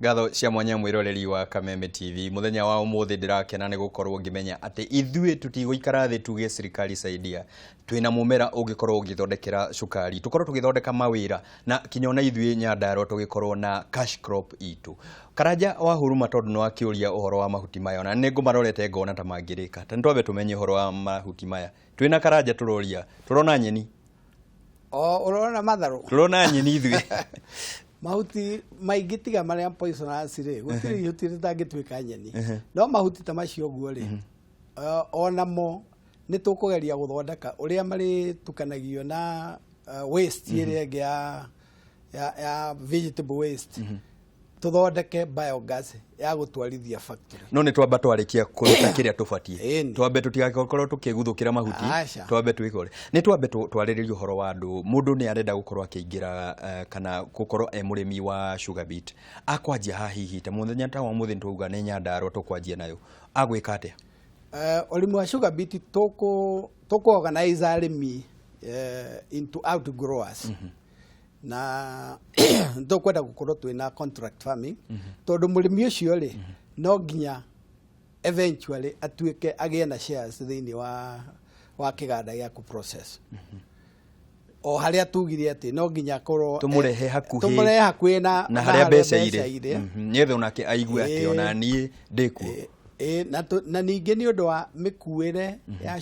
Gatho cia mwanya mwiroreri wa Kameme TV muthenya wa umuthi ndirakena ni gukorwo ngimenya ati ithuĩ tutigũikara thĩ tuge serikali saidia twina mumera ungikorwo ugithondekera cukari tukorwo tugithondeka mawira na kinyona ithuĩ Nyandarua tugikorwo na cash crop itu Karanja wa Huruma tondu no akiuria uhoro wa mahuti maya na ningumarorete ngona ta mangirika ta ntwabe tumenye uhoro wa mahuti maya twina Karanja turoria turona nyeni urona matharu turona nyeni ithuĩ mahuti maingĩ tiga maria poisonous ri gutiri ihuti ritangĩtuĩka nyeni no mahuti ta macio guo ri onamo nĩ tũkũgeria gũthondeka ũrĩa marĩ tukanagio na waste ĩrĩa ĩngĩ ya vegetable waste tuthondeke biogas ya gũtwarithia factory no nĩ twamba twarĩkia kũruta kĩrĩa tũbatie twambe tũtigakorwo tũkĩguthũkĩra mahuti twambe twĩkore nĩ twambe twarĩrĩrie ũhoro wa andũ mũndũ nĩ arenda gũkorwo akĩingĩra kana gũkorwo mũrĩmi wa sugar beet akwanjia haha hihi ta mũthenya ta wa mũthenya twauga nĩ Nyandarua tũkwanjia nayo agwĩka atĩa ũrĩmi wa sugar beet tũkũ-organize arĩmi into outgrowers na ndokwenda gukorwo twina contract farming tondu murimi ucio ri no nginya eventually atuike agie na shares thiini wa kiganda gya ku process o haria tugire ati no nginya korwo tumurehe hakuhi na haria mbeca ire nyethe onake aigue ati ona nie ndiku na ningi ni undu wa mikuire ya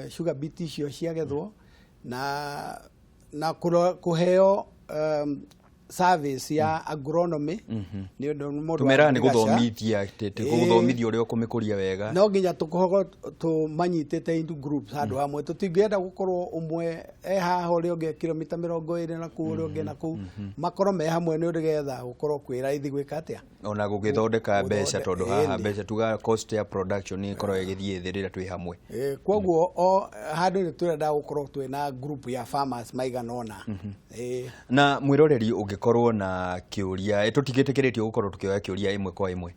sugar beet icio ciagethwo na kuheo service ya agronomy ni undu mundu tumera ni guthomithia guthomithia uria kumikuria wega no nginya tukoho tumanyitete into groups handu hamwe tutingenda gukorwo umwe haha uria ungi kilomita 20 na ku uria ungi na ku makoro me hamwe ni ndigetha gukorwo kwira ithi gwika atia ona gugithondeka mbeca tondu haha mbeca tuga cost ya production ni ikorwo igithie thĩ rĩrĩa twĩ hamwe kwoguo o handu ni turenda gukorwo twina group ya farmers maiganona na mwiroreri ungikorwo na kiuria tutigitikiritie gukorwo tukioya kiuria imwe kwa imwe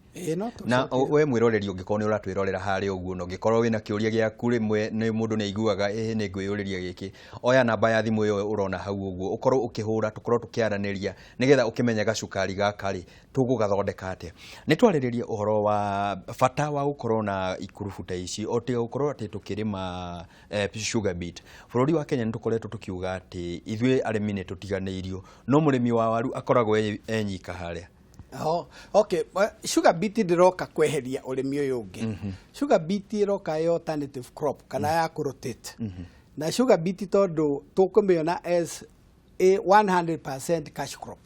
na we mwiroreri ungikorwo ni uratwirorera hari uguo no ngikorwo wina kiuria giaku rimwe ni mundu ni aiguaga ni ngwiyuriria giki oya namba ya thimu iyo urona hau uguo ukorwo ukihura tukorwo tukiaraniria nigetha ukimenya gacukari gakari tugugathondeka atia ni twariririe uhoro wa bata wa gukorwo na ikurubu ta ici ote gukorwo ati tukirima sugar beet bururi wa Kenya ni tukoretwo tukiuga ati ithuĩ arĩmi ni tutiganĩirio no mũrĩmi wa waru akoragwo enyika haria okay sugar beet ndiroka kweheria ũrĩmi ũyũ ũngĩ sugar beet iroka alternative crop kana ya rotate na sugar beet tondu tukumĩona as a 100% cash crop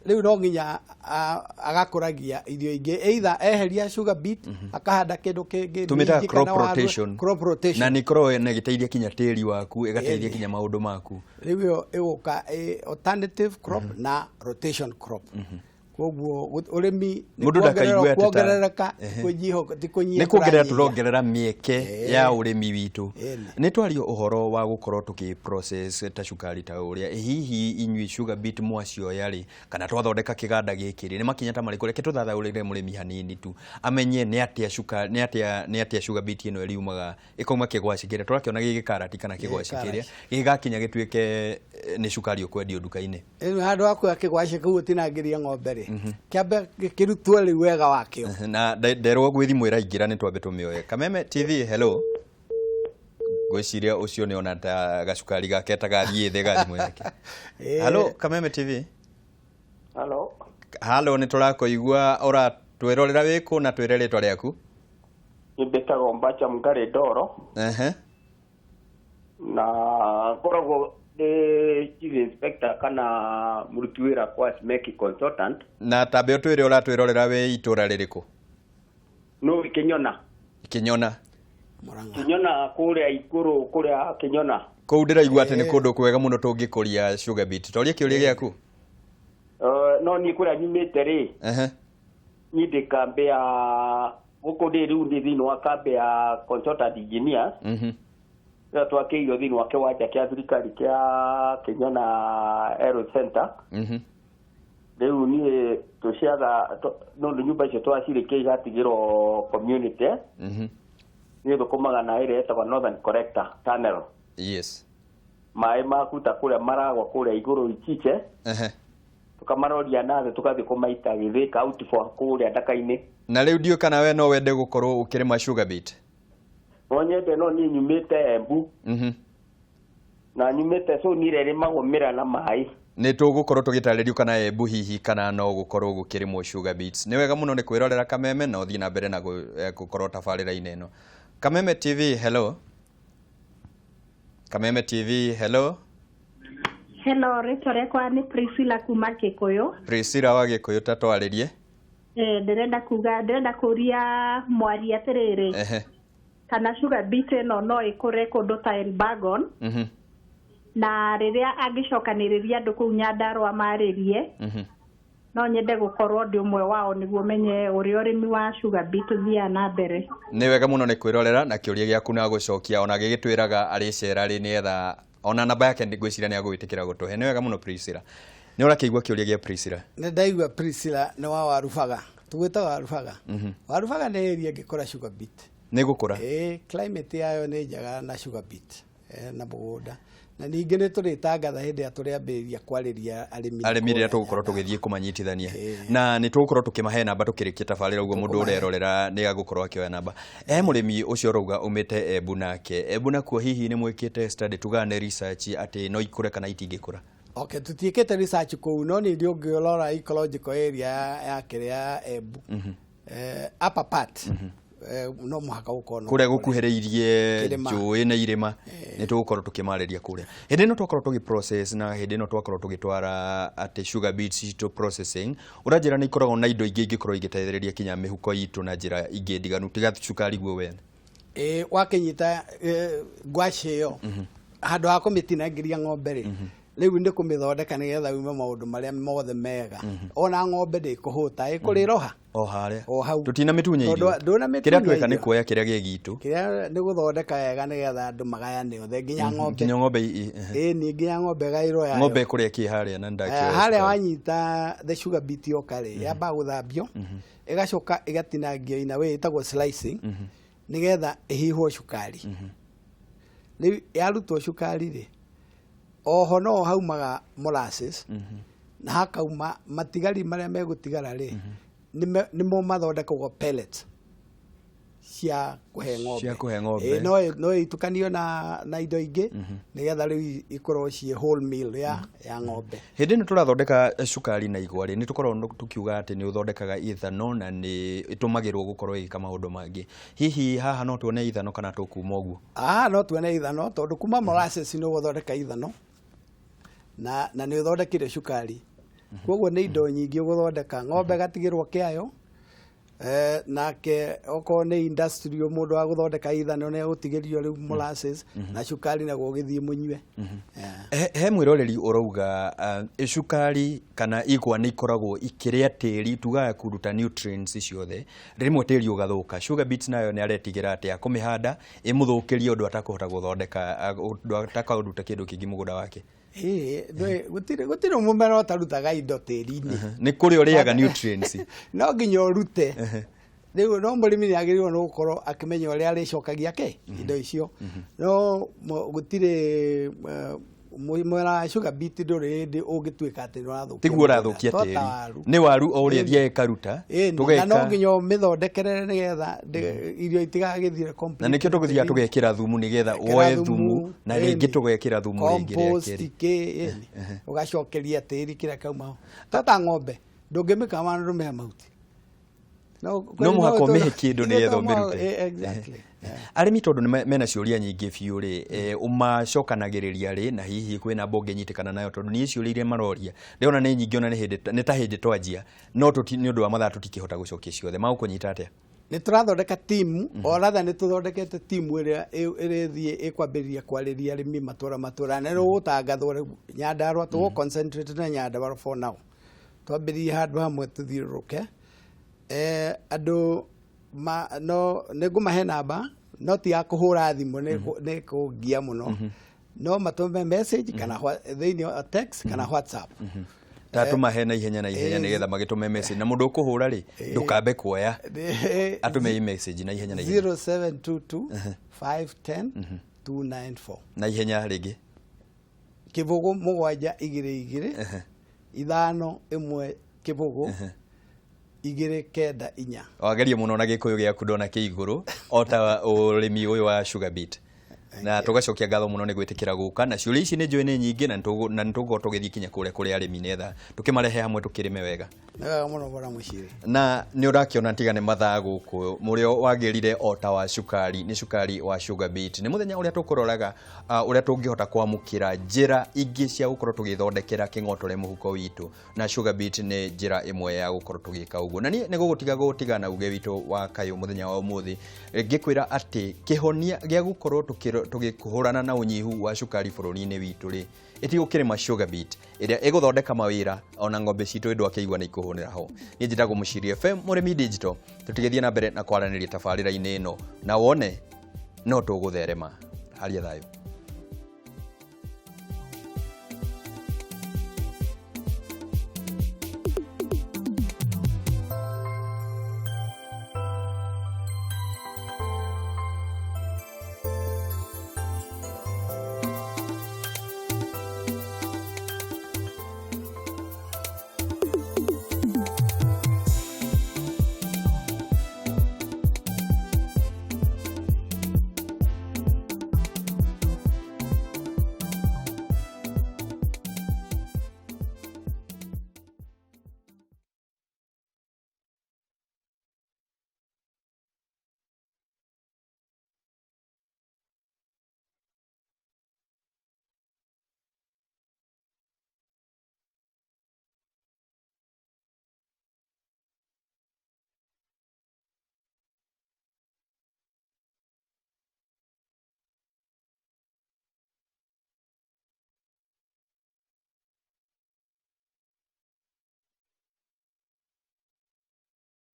riu no nginya agakuragia irio ingi either eheria sugar beet akahanda kindu kingi tumita crop rotation na ni korwo na giteithia kinya tĩri waku igateithia kinya maundu maku riu iguka alternative crop na rotation crop kwoguo urimi mundu ndakaigwe kuongerereka kunyiho ni kuongerera turongerera mieke ya urimi witu ni twario uhoro wa gukorwo tuki process ta cukari ta uria hihi inyui sugar beet mwacio yari kana twathondeka kiganda gikiri ni makinya ta mariko reke tuthathaurire murimi hanini tu amenye ni atia cukari ni atia sugar beet ino iriumaga ikauma kigwaci kiria turakiona gigikarati kana kigwaci kiria gigakinya gituike ni cukari ukwendio duka-ini handu akwa kigwaci kuu tinangiria ng'ombe kiambe kirutwo ri wega wakio na nderwo gwĩthimũ ĩraingĩra nĩ twambe tũmĩoye Kameme TV hello gwĩciria ũcio nĩ ona ta gacukari gake ta gathiĩ thĩ gathimũ yake hello Kameme TV hello nĩ tũrakũigua ũratwĩrorera wĩkũ na twĩre rĩtwa rĩaku Mbetagwo Mbacha Mungare Ndoro na koragwo chief inspector kana muruti wira kwa Smeki consultant na tabe otwire uratwirorera we itura ririko no Kinyona kuria ikuru kuria Kinyona kou ndiraigua ati ni kundu kwega muno tungikuria sugar beet toria kiuria giaku no ni kuria nyumite ri nyinde kambe ya guko ndi riu ndi thini wa kambe ya consultant engineers ya twakeirio thini wa kiwanja kia thirikari kia Kinyona Aero Center riu ni tuciaga no nyumba icio twacirĩkia igatigĩrwo community ni thukumaga na ĩrĩa ĩtagwo Northern Collector Tunnel yes maĩ maku ta kũrĩa maragwa kũrĩa igũrũ Ichiche tukamaroria nathe tukathi kumaita githika out for kuria ndaka-ini. Na riu ndio kana we no wende gukorwo ukirima sugar beet? Onyende no ni nyumite Embu. Na nyumite so ni rerima gumira na mai. Ni tugukorwo tugitaririo kana Embu hihi kana no gukorwo gukirimwo sugar beets. Ni wega muno ni kwirorera Kameme na uthii na mbere na gukorwo tabarira-ini ino. Kameme TV, hello. Kameme TV, hello. Hello, retore kwa ni Priscilla kuma Gikuyu. Priscilla wa Gikuyu tatwaririe. Ndirenda kuria mwari atiriri. Kana sugar beet no ikore kundu ta Elbagon. Na riria angicokaniriria andu kuu Nyandarua maririe. No nyende gukorwo ndi umwe wao niguo menye uri urimi wa sugar beet thia na mbere. Ni wega muno ni kwirorera na kiuria giaku na gucokia ona gigitwiraga ari cera ri nietha ona namba yake ndigwicira ni agwitikira gutuhe. Ni wega muno Priscilla. Ni ora kiigua kiuria gia Priscilla? Ni ndaigua Priscilla ni wa Warubaga. Tugwita Warubaga. Warubaga ni area ngikora sugar beet. Ni gukura? Climate yayo ni njaga na sugar beet. Na mugunda. Na ningi ni turitangatha hindi aturi ambiriria kwariria arimi ria tugukorwo tugithie kumanyitithania na ni tugukorwo tukimahe namba tukirikia tabarira uguo mundu urerorera ni agukorwo akioya namba. Murimi ucio rouga umite Embu nake Embu nakuo hihi ni mwikite study tugane research ati no ikure kana itingikura? Okay, tutiikite research kuu no ni ndio ngirora ecological area ya kiria Embu upper part no muhaka ukono kuria gukuhiriirie njui na irima ni tugukorwo tukimariria kuria hindi no twakorwo tugi process na hindi no twakorwo tugitwara ati sugar beets to processing uranjira ni ikoragwo na indo ingi ingikorwo igiteithiriria kinya mihuko itu na njira ingi ndiganu tiga cukari guo wene wakinyita ngwaci yo handu ha kumitinangiria ng'ombe ri riu ndi kumithondeka nigetha ume maundu maria mothe mega ona ng'ombe ndikuhuta ikuriroha o haria tutina mitunya irio kiria tweka ni kuoya kiria gigitu kiria ni guthondeka wega nigetha andu magayane othe nginya ng'ombe ni nginya ng'ombe gairo ya ng'ombe kuria ki haria na ndakio haria wanyita the sugar beet yokare yamba guthambio igacoka igatinangio ina we itagwo slicing nigetha ihihwo cukari riu yarutwo cukari ri oho no haumaga molasses na hakauma matigari maria megutigara ri nimo mathondekagwo pellets cia kuhe ng'ombe no itukanio na indo ingi nigetha riu ikorwo cie whole meal ya ng'ombe. Hindi ni turathondeka cukari na igwa ri ni tukorwo tukiuga ati ni uthondekaga ithano na ni itumagirwo gukorwo igika maundu mangi hihi haha no tuone ithano kana tukuma uguo? No tuone ithano tondu kuma molasses ni uthondeka ithano na ni uthondekire cukari koguo ni indo nyingi uguthondeka ng'ombe gatigirwo kiayo nake oko ni industry mundu wa guthondeka ithano ni gutigirio riu molasses na cukari na gugithie munywe. He mwiroreri urouga cukari kana igwa ni ikoragwo ikiria tiri tugaga kuruta nutrients ciothe rimwe tiri ugathuka sugar beets nayo ni aretigira ati akumihanda imuthukirie undu atakuhota guthondeka undu atakaruta kindu kingi mugunda wake. Gutire mumera utarutaga indo tiri-ini ni kuri uriaga nutrients no nginya urute riu no murimi ni agirirwo no gukorwo akimenya uria aricokagia ke indo icio no gutire mwera sugar beet nduri ndi ungituika ati no tiguo rathukia tiri ni waru o uria thia ikaruta tugeka no nginya mithondekere nigetha irio itigagithire complete na nikio tuguthia tugekira thumu nigetha woe thumu na ringi tugekira thumu ringi rekeri ugacokeria tiri kira kauma tata ng'ombe ndungimikama ndume mahuti no muhako mehe kindu nigetha umirute exactly. Arimi tondu mena ciuria nyingi biu ri umacokanagiriria ri na hihi kwina bonge nyitikana nayo tondu ni ciuria iria maroria ndiona ni nyingi ona ni ta hindi twanjia no ni undu wa mathaa tutikihota gucokia ciothe magukunyita atia ni turathondeka team o rather ni tuthondekete team iria irithie ikwambiriria kwariria arimi matura na no gutangathwo Nyandarua tu concentrate na Nyandarua for now twambiririe handu hamwe tuthiuruke andu no nigumahe namba no ti ya kuhura thimu ni kugia muno no matume message kana thini text kana WhatsApp tatumahe na ihenya nigetha magitume message na mundu ukuhura ri ndukambe kuoya atume message na ihenya 0722 510 294 na ihenya ringi kivugu mugwanja igire ithano imwe kibugu 294. Wageria muno na gikuyu giaku ndona ki iguru ota urimi uyu wa sugar beet. Na tugacokia ngatho muno ni gwitikira guka na ciuria ici ni njui ni nyingi na nitugo tugithii kinya kuri arimi netha tukimarehe hamwe tukirime wega. Muno bora muciri. Na ni urakiona tigane mathaa guku murio wagirire ota wa cukari ni cukari wa sugar beet ni muthenya uria tukuroraga uria tungihota kwamukira njira ingi cia gukorwo tugithondekera king'otore muhuko witu na sugar beet ni njira imwe ya gukorwo tugika uguo na ni gutigana uge witu wa kayo muthenya wa umuthi ngikwira ati kihonia gia gukorwo tugikuhurana na unyihu wa cukari bururi-ini witu ri itigukirima sugar beet iria iguthondeka mawira ona ng'ombe citu ndu akigwa na ikuhunira ho ni njitagwo Muciri FM Murimi Digital tutigithie na mbere na kwaraniria tabarira-ini ino na wone no tugutherema haria thayo.